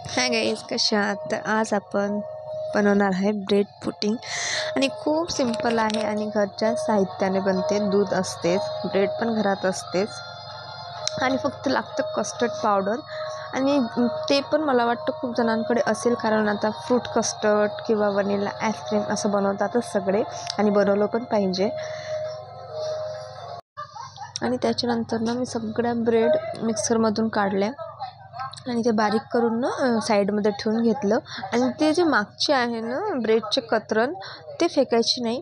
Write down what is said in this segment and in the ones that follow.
Hi guys, कशा आहात? तर आज आपण बनवणार आहे ब्रेड पुडिंग आणि खूप सिंपल आहे आणि घरच्या साहित्याने बनते. दूध असतेच, ब्रेड पण घरात असतेच आणि फक्त लागतं कस्टर्ड पावडर. आणि ते पण मला वाटतं खूप जणांकडे असेल, कारण आता फ्रूट कस्टर्ड किंवा वनिला आईस्क्रीम असं बनवतातच सगळे आणि बनवलं पण पाहिजे. आणि त्याच्यानंतर ना मी सगळ्या ब्रेड मिक्सरमधून काढल्या आणि ते बारीक करून ना साईडमध्ये ठेवून घेतलं. आणि ते जे मागचे आहे ना ब्रेडचे कतरण, ते फेकायची नाही.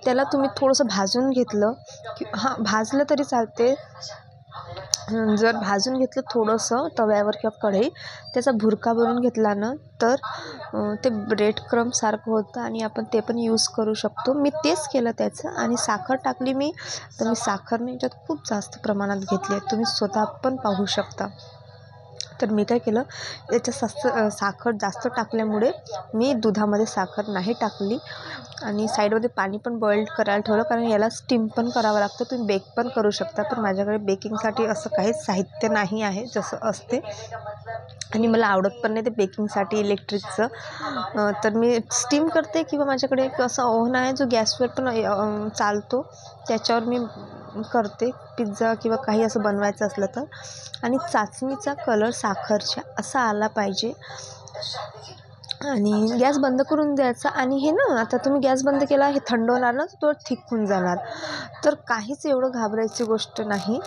त्याला तुम्ही थोडंसं भाजून घेतलं की भाजलं तरी चालते. जर भाजून घेतलं थोडंसं तव्यावर किंवा कढई, त्याचा भुरका बनवून घेतला ना तर ते ब्रेड क्रम्बसारखं होतं आणि आपण ते पण यूज करू शकतो. मी तेच केलं त्याचं. आणि साखर टाकली मी, तर मी साखर नाही याच्यात खूप जास्त प्रमाणात घेतली आहे, तुम्ही स्वतः पण पाहू शकता. तर मी काय केलं, याच्यात साखर जास्त टाकल्यामुळे मी दुधामध्ये साखर नाही टाकली. आणि साईडमध्ये पाणी पण बॉइल्ड करायला ठेवलं, कारण याला स्टीम पण करावं लागतं. तुम्ही बेक पण करू शकता, पण माझ्याकडे बेकिंगसाठी असं काहीच साहित्य नाही आहे जसं असते, आणि मला आवडत पण नाही ते बेकिंगसाठी इलेक्ट्रिकचं. तर मी स्टीम करते, किंवा माझ्याकडे एक असं ओव्हन आहे जो गॅसवर पण चालतो, त्याच्यावर मी करते पिझ्झा किंवा काही असं बनवायचं असलं तर. आणि चाचणीचा कलर साखरच्या असा आला पाहिजे. आणि गॅस बंद करून द्यायचा. आणि हे ना, आता तुम्ही गॅस बंद केला, हे थंड होणार ना, तो थिक होऊन जाणार. तर काहीच एवढं घाबरायची गोष्ट नाही.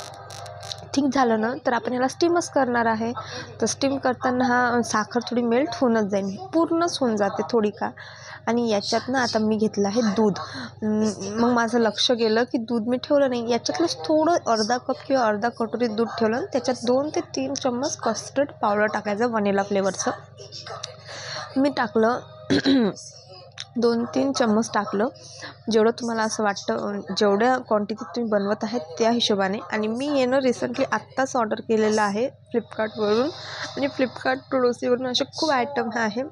थिक झालं ना तर आपण याला स्टीमच करणार आहे. तर स्टीम करताना साखर थोडी मेल्ट होऊनच जाईल, पूर्णच होऊन जाते थोडी का. आणि याच्यात ना आता मी घेतलं आहे दूध. मग माझं लक्ष गेलं की दूध मी ठेवलं नाही, याच्यातलंच थोडं अर्धा कप किंवा अर्धा कटोरी दूध ठेवलं. त्याच्यात 2 ते 3 चम्मच कस्टर्ड पावडर टाकायचं, व्हॅनिला फ्लेवरचं. मी टाकलं 2-3 चम्मच टाकलं, जेवढं तुम्हाला असं वाटतं, जेवढ्या क्वांटिटीत तुम्ही बनवत आहेत त्या हिशोबाने. आणि मी रिसेंटली आत्ताच ऑर्डर केलेलं आहे फ्लिपकार्टवरून. आणि फ्लिपकार्ट प्रोडोसीवरून असे खूप आयटम आहे,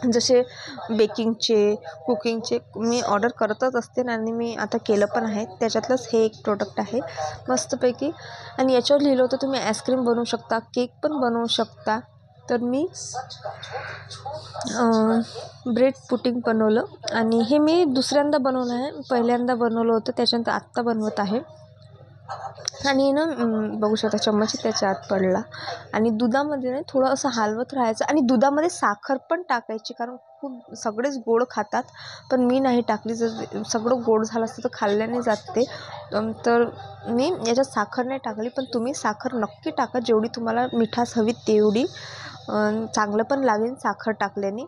जसे बेकिंगचे, कुकिंगचे मी ऑर्डर करतच असते. आणि मी आता केलं पण आहे. त्याच्यातलंच हे एक प्रोडक्ट आहे मस्तपैकी. आणि याच्यावर लिहिलं होतं तुम्ही आईस्क्रीम बनवू शकता, केक पण बनवू शकता. तर मी ब्रेड पुडिंग बनवलं. आणि हे मी दुसऱ्यांदा बनवलं आहे, पहिल्यांदा बनवलं होतं, त्याच्यानंतर आत्ता बनवत आहे. आणि ना बघू शकता चम्मच त्याच्या आत पडला. आणि दुधामध्ये ना थोडं असं हलवत राहायचं. आणि दुधामध्ये साखर पण टाकायची, कारण खूप सगळेच गोड खातात, पण मी नाही टाकली. जर सगळं गोड झालं असतं तर खाल्ल्याने जात ते. तर मी याच्यात साखर नाही टाकली, पण तुम्ही साखर नक्की टाका, जेवढी तुम्हाला मिठास हवी तेवढी. चांगलं पण लागेल साखर टाकल्याने.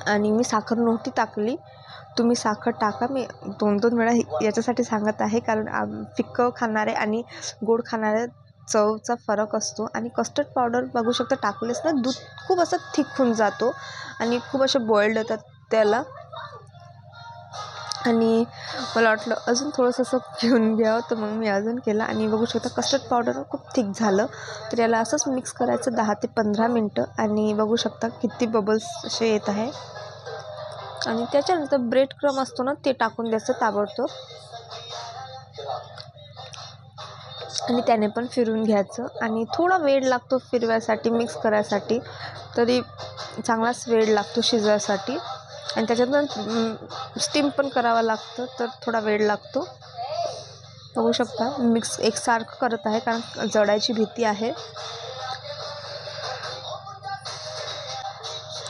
आणि मी साखर नव्हती टाकली, तुम्ही साखर टाका. मी 2-2 वेळा याच्यासाठी सांगत आहे, कारण फिक्कं खाणारे आणि गोड खाणारे चवचा फरक असतो. आणि कस्टर्ड पावडर बघू शकता टाकलेच ना, दूध खूप असं थिक होऊन जातो आणि खूप असे बॉइल्ड होतात त्याला. आणि मला वाटलं अजून थोडंसं असं घेऊन घ्यावं, तर मग मी अजून केलं. आणि बघू शकता कस्टर्ड पावडर खूप थिक झालं. तर याला असंच मिक्स करायचं 10 ते 15 मिनटं. आणि बघू शकता किती बबल्स असे येत आहे. आणि त्याच्यानंतर ब्रेड क्रम्ब असतो ना, ते टाकून द्यायचं ताबडतोब. आणि त्याने पण फिरून घ्यायचं. आणि थोडा वेळ लागतो फिरवायसाठी, मिक्स करायसाठी, तरी चांगलाच वेळ लागतो शिजवायसाठी. आणि त्याच्यातून स्टीम पण करावं लागतं, तर थोडा वेळ लागतो. बघू शकता मिक्स एकसारखं करत आहे, कारण जळायची भीती आहे.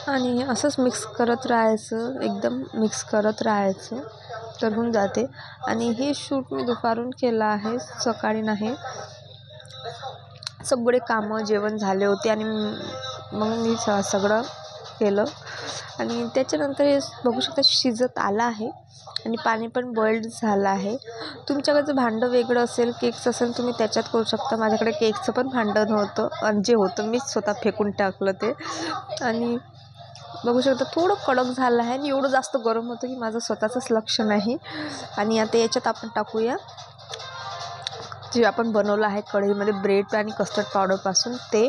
आणि असंच मिक्स करत राहायचं, एकदम मिक्स करत राहायचं, तर होऊन जाते. आणि हे शूट मी दुपारून केलं आहे, सकाळी नाही. सगळे कामं जेवण झाले होते आणि मग मी सगळं केलं. आणि त्याच्यानंतर हे बघू शकता शिजत आलं आहे आणि पाणी पण बॉइल्ड झालं आहे. तुमच्याकडचं भांडं वेगळं असेल, केकचं असेल, तुम्ही त्याच्यात करू शकता. माझ्याकडे केकचं पण भांडं नव्हतं, आणि जे होतं मीच स्वतः फेकून टाकलं ते. आणि बघू शकता थोडं कडक झालं आहे, आणि एवढं जास्त गरम होतं की माझं स्वतःचंच लक्ष नाही. आणि आता याच्यात आपण टाकूया जे आपण बनवलं आहे कढईमध्ये ब्रेड आणि कस्टर्ड पावडरपासून ते.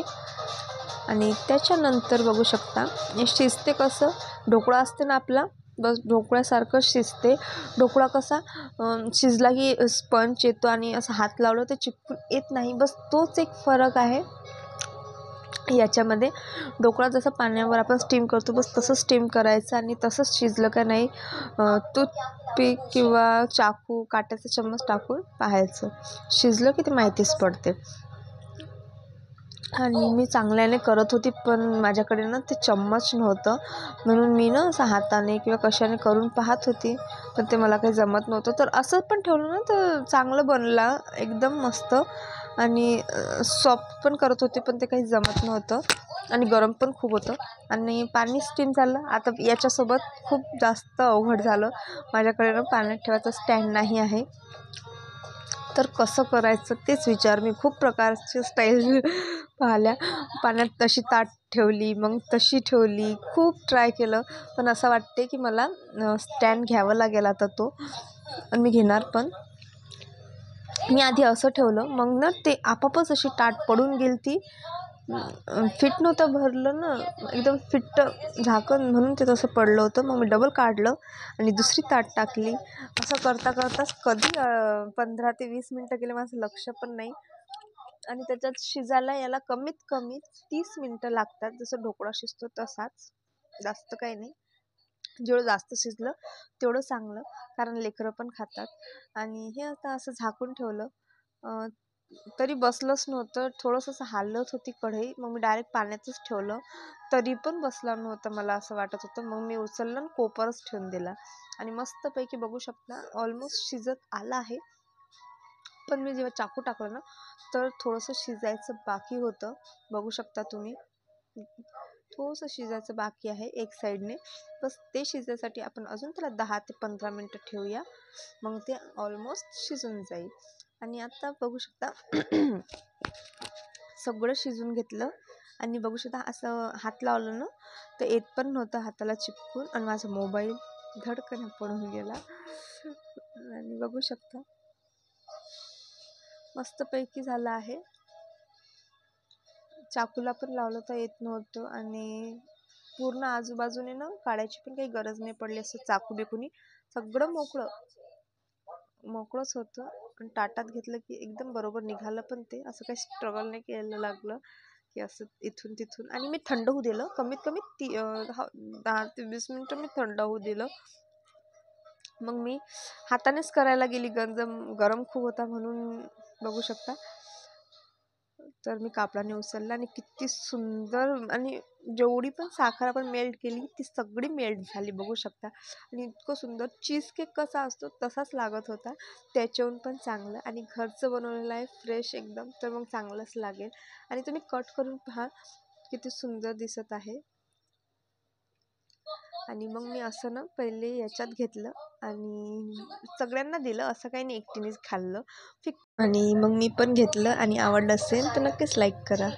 आणि त्याच्यानंतर बघू शकता हे शिजते कसं, ढोकळा असते ना आपला, बस ढोकळ्यासारखं शिजते. ढोकळा कसा शिजला की स्पंज येतो आणि असं हात लावलं तर चिपकून येत नाही, बस तोच एक फरक आहे. याच्यामध्ये ढोकळा जसं पाण्यावर आपण स्टीम करतो बस तसं स्टीम करायचं आणि तसंच शिजलं का नाही टूथपिक किंवा चाकू काट्याचा चम्मच टाकून पाहायचं. शिजलं की ते माहितीच पडते. आणि मी चांगल्याने करत होती पण माझ्याकडे ना ते चम्मच नव्हतं, म्हणून मी ना असं हाताने किंवा कशाने करून पाहत होती, पण ते मला काही जमत नव्हतं. तर असं पण ठेवलं ना तर चांगलं बनला एकदम मस्त. आणि सॉफ्ट पण करत होते पण ते काही जमत नव्हतं आणि गरम पण खूप होतं आणि पाणी स्टीम झालं. आता याच्यासोबत खूप जास्त अवघड झालं. माझ्याकडे ना पाण्यात ठेवायचं स्टँड नाही आहे, तर कसं करायचं तेच विचार. मी खूप प्रकारचे स्टाईल पाहिल्या. पाण्यात तशी ताट ठेवली, मग तशी ठेवली, खूप ट्राय केलं. पण असं वाटते की मला स्टँड घ्यावं लागेल आता तो, आणि मी घेणार पण. मी आधी असं ठेवलं, मग ना ते आपापच अशी ताट पडून गेली ती. फिट नव्हतं भरलं ना एकदम फिट्ट झाकण, म्हणून ते तसं पडलं होतं. मग मी डबल काढलं आणि दुसरी ताट टाकली. असं करता करताच कधी 15 ते 20 मिनटं गेले माझं लक्ष पण नाही. आणि त्याच्यात शिजायला याला कमीत कमी 30 मिनटं लागतात. जसं ढोकळा शिजतो तसाच, जास्त काही नाही. जेवढं जास्त शिजलं तेवढं चांगलं, कारण लेकरं पण खातात. आणि हे आता असं झाकून ठेवलं, तरी बसलंच नव्हतं. थोडंसं असं हालत होती कढई, मग मी डायरेक्ट पाण्यातच ठेवलं, तरी पण बसलं नव्हतं. मला असं वाटत होतं. मग मी उचललं आणि कोपरच ठेवून दिला आणि मस्तपैकी बघू शकता ऑलमोस्ट शिजत आलं आहे. पण मी जेव्हा चाकू टाकलं ना तर थोडंसं शिजायचं बाकी होतं. बघू शकता तुम्ही, थोडंसं शिजायचं बाकी आहे एक साईडने. बस ते शिजायसाठी आपण अजून त्याला 10 ते 15 मिनटं ठेवूया, मग ते ऑलमोस्ट शिजून जाईल. आणि आता बघू शकता सगळं शिजून घेतलं. आणि बघू शकता असं हात लावलं ना तर येत पण नव्हतं हाताला चिपकून, आणि माझा मोबाईल धडकन पडून गेला. आणि बघू शकता मस्तपैकी झालं आहे. चाकूला पण लावलं तर येत नव्हतं, आणि पूर्ण आजूबाजूने ना काढायची पण काही गरज नाही पडली. असं चाकू बिकूनी सगळं मोकळंच होतं. आणि ताटात घेतलं की एकदम बरोबर निघालं पण ते. असं काही स्ट्रगल नाही केलं लागलं की असं इथून तिथून. आणि मी थंड होऊ दिलं कमीत कमी 10 ते 20 मिनटं मी थंड होऊ दिलं. मग मी हातानेच करायला गेली, गरम खूप होता म्हणून. बघू शकता तर मी कापडाने उचलला आणि किती सुंदर, आणि जेवढी पण साखर आपण मेल्ट केली ती सगळी मेल्ट झाली बघू शकता. आणि इतकं सुंदर चीज केक कसा असतो तसाच लागत होता, त्याच्याहून पण चांगलं. आणि घरचं बनवलेलं आहे फ्रेश एकदम, तर मग चांगलंच लागेल. आणि तुम्ही कट करून पहा किती सुंदर दिसत आहे. आणि मग मी असं ना पहिले याच्यात घेतलं आणि सगळ्यांना दिलं, असं काही नाही एकटीनेच खाल्लं. आणि मग मी पण घेतलं. आणि आवडलं असेल तर नक्कीच लाईक करा.